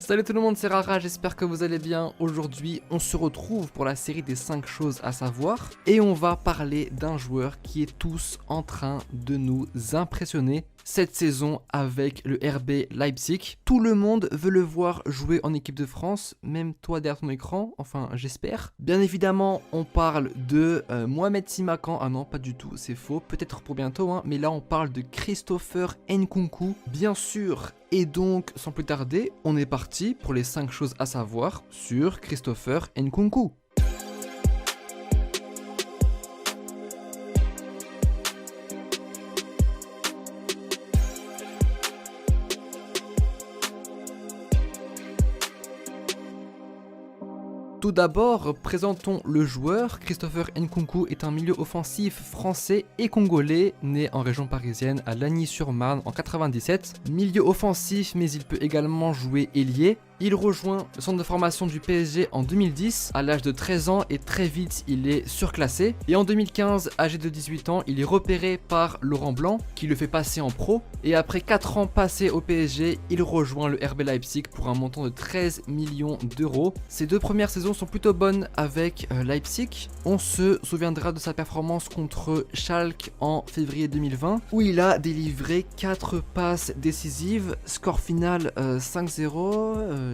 Salut tout le monde, c'est Rara, j'espère que vous allez bien. Aujourd'hui, on se retrouve pour la série des 5 choses à savoir et on va parler d'un joueur qui est tous en train de nous impressionner cette saison avec le RB Leipzig. Tout le monde veut le voir jouer en équipe de France, même toi derrière ton écran, enfin j'espère. Bien évidemment, on parle de Mohamed Simakan, ah non pas du tout, c'est faux, peut-être pour bientôt, hein, mais là on parle de Christopher Nkunku, bien sûr. Et donc, sans plus tarder, on est parti pour les 5 choses à savoir sur Christopher Nkunku. Tout d'abord, présentons le joueur. Christopher Nkunku est un milieu offensif français et congolais, né en région parisienne à Lagny-sur-Marne en 97. Milieu offensif, mais il peut également jouer ailier. Il rejoint le centre de formation du PSG en 2010 à l'âge de 13 ans et très vite il est surclassé. Et en 2015, âgé de 18 ans, il est repéré par Laurent Blanc qui le fait passer en pro. Et après 4 ans passés au PSG, il rejoint le RB Leipzig pour un montant de 13 millions d'euros. Ses 2 premières saisons sont plutôt bonnes avec Leipzig. On se souviendra de sa performance contre Schalke en février 2020 où il a délivré 4 passes décisives, score final 5-0.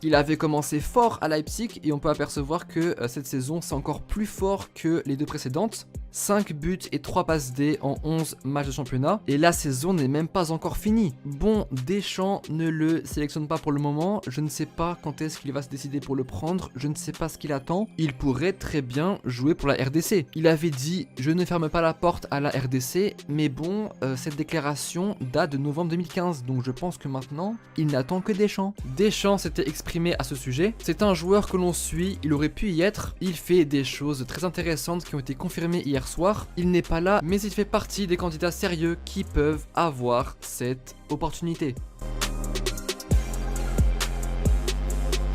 Il avait commencé fort à Leipzig et on peut apercevoir que cette saison c'est encore plus fort que les 2 précédentes. 5 buts et 3 passes D en 11 matchs de championnat et la saison n'est même pas encore finie. Bon, Deschamps ne le sélectionne pas pour le moment, je ne sais pas quand est-ce qu'il va se décider pour le prendre, je ne sais pas ce qu'il attend. Il pourrait très bien jouer pour la RDC. Il avait dit je ne ferme pas la porte à la RDC, mais bon, cette déclaration date de novembre 2015, donc je pense que maintenant il n'attend que Deschamps. Deschamps s'était exprimé à ce sujet, c'est un joueur que l'on suit, il aurait pu y être, il fait des choses très intéressantes qui ont été confirmées hier soir. Il n'est pas là, mais il fait partie des candidats sérieux qui peuvent avoir cette opportunité.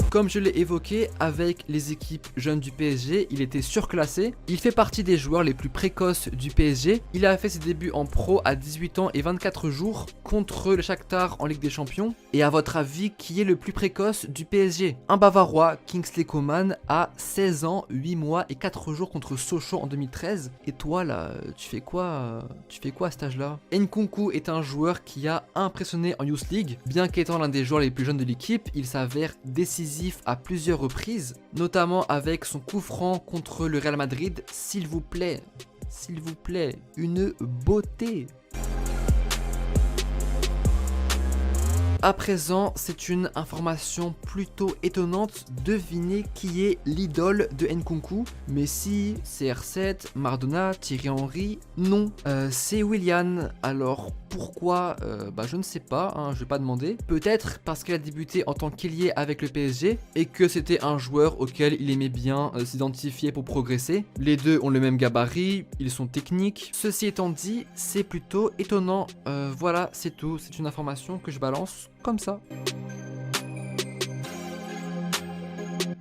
Comme je l'ai évoqué, avec les équipes jeunes du PSG, il était surclassé. Il fait partie des joueurs les plus précoces du PSG. Il a fait ses débuts en pro à 18 ans et 24 jours contre le Shakhtar en Ligue des Champions. Et à votre avis, qui est le plus précoce du PSG? Un Bavarois, Kingsley Coman, à 16 ans, 8 mois et 4 jours contre Sochaux en 2013. Et toi là, tu fais quoi à cet âge-là? Nkunku est un joueur qui a impressionné en Youth League. Bien qu'étant l'un des joueurs les plus jeunes de l'équipe, il s'avère décisif à plusieurs reprises, notamment avec son coup franc contre le Real Madrid. S'il vous plaît, une beauté. À présent, c'est une information plutôt étonnante. Devinez qui est l'idole de Nkunku. Messi, CR7, Maradona, Thierry Henry? Non, c'est Willian. Alors pourquoi? Je ne sais pas, hein, je vais pas demander. Peut-être parce qu'il a débuté en tant qu'ailier avec le PSG et que c'était un joueur auquel il aimait bien s'identifier pour progresser. Les deux ont le même gabarit, ils sont techniques. Ceci étant dit, c'est plutôt étonnant. Voilà, c'est tout. C'est une information que je balance comme ça.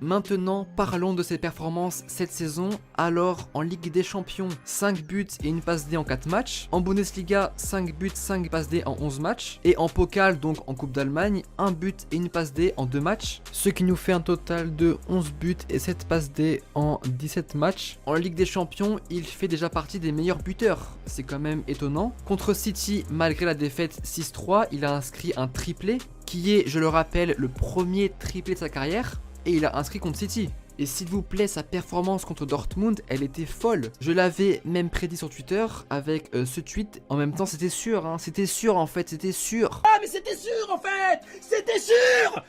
Maintenant, parlons de ses performances cette saison. Alors, en Ligue des Champions, 5 buts et une passe D en 4 matchs. En Bundesliga, 5 buts, 5 passes D en 11 matchs. Et en Pokal, donc en Coupe d'Allemagne, 1 but et une passe D en 2 matchs. Ce qui nous fait un total de 11 buts et 7 passes D en 17 matchs. En Ligue des Champions, il fait déjà partie des meilleurs buteurs. C'est quand même étonnant. Contre City, malgré la défaite 6-3, il a inscrit un triplé, qui est, je le rappelle, le premier triplé de sa carrière. Et il a inscrit contre City. Et s'il vous plaît, sa performance contre Dortmund, elle était folle. Je l'avais même prédit sur Twitter avec ce tweet. En même temps, c'était sûr, hein. C'était sûr en fait, c'était sûr. Ah mais c'était sûr en fait. C'était sûr.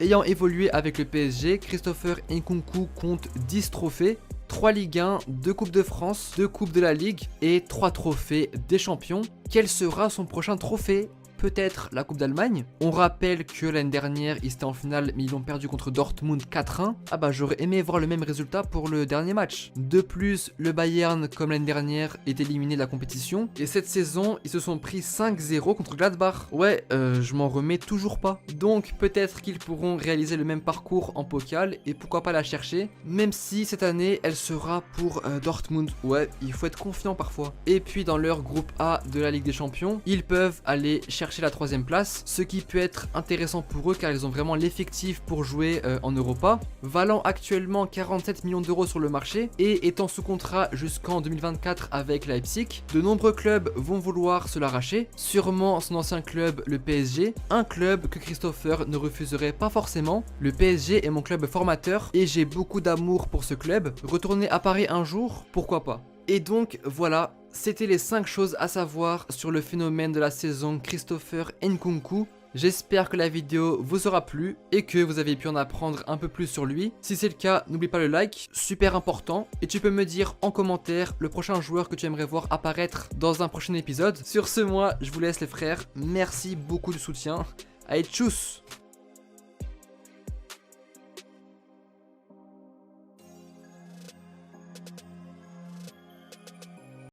Ayant évolué avec le PSG, Christopher Nkunku compte 10 trophées. 3 Ligue 1, 2 Coupes de France, 2 Coupes de la Ligue et 3 trophées des champions. Quel sera son prochain trophée? peut-être la Coupe d'Allemagne. On rappelle que l'année dernière, ils étaient en finale, mais ils l'ont perdu contre Dortmund 4-1. Ah bah j'aurais aimé voir le même résultat pour le dernier match. De plus, le Bayern, comme l'année dernière, est éliminé de la compétition. Et cette saison, ils se sont pris 5-0 contre Gladbach. Ouais, je m'en remets toujours pas. Donc peut-être qu'ils pourront réaliser le même parcours en Pokal et pourquoi pas la chercher. Même si cette année, elle sera pour Dortmund. Ouais, il faut être confiant parfois. Et puis dans leur groupe A de la Ligue des Champions, ils peuvent aller chercher la 3ème place, ce qui peut être intéressant pour eux car ils ont vraiment l'effectif pour jouer en Europa, valant actuellement 47 millions d'euros sur le marché et étant sous contrat jusqu'en 2024 avec Leipzig. De nombreux clubs vont vouloir se l'arracher, sûrement son ancien club, le PSG, un club que Christopher ne refuserait pas forcément. Le PSG est mon club formateur et j'ai beaucoup d'amour pour ce club. Retourner à Paris un jour, pourquoi pas. Et donc voilà, c'était les 5 choses à savoir sur le phénomène de la saison Christopher Nkunku. J'espère que la vidéo vous aura plu et que vous avez pu en apprendre un peu plus sur lui. Si c'est le cas, n'oublie pas le like, super important. Et tu peux me dire en commentaire le prochain joueur que tu aimerais voir apparaître dans un prochain épisode. Sur ce, moi, je vous laisse les frères. Merci beaucoup du soutien. Allez, tchuss!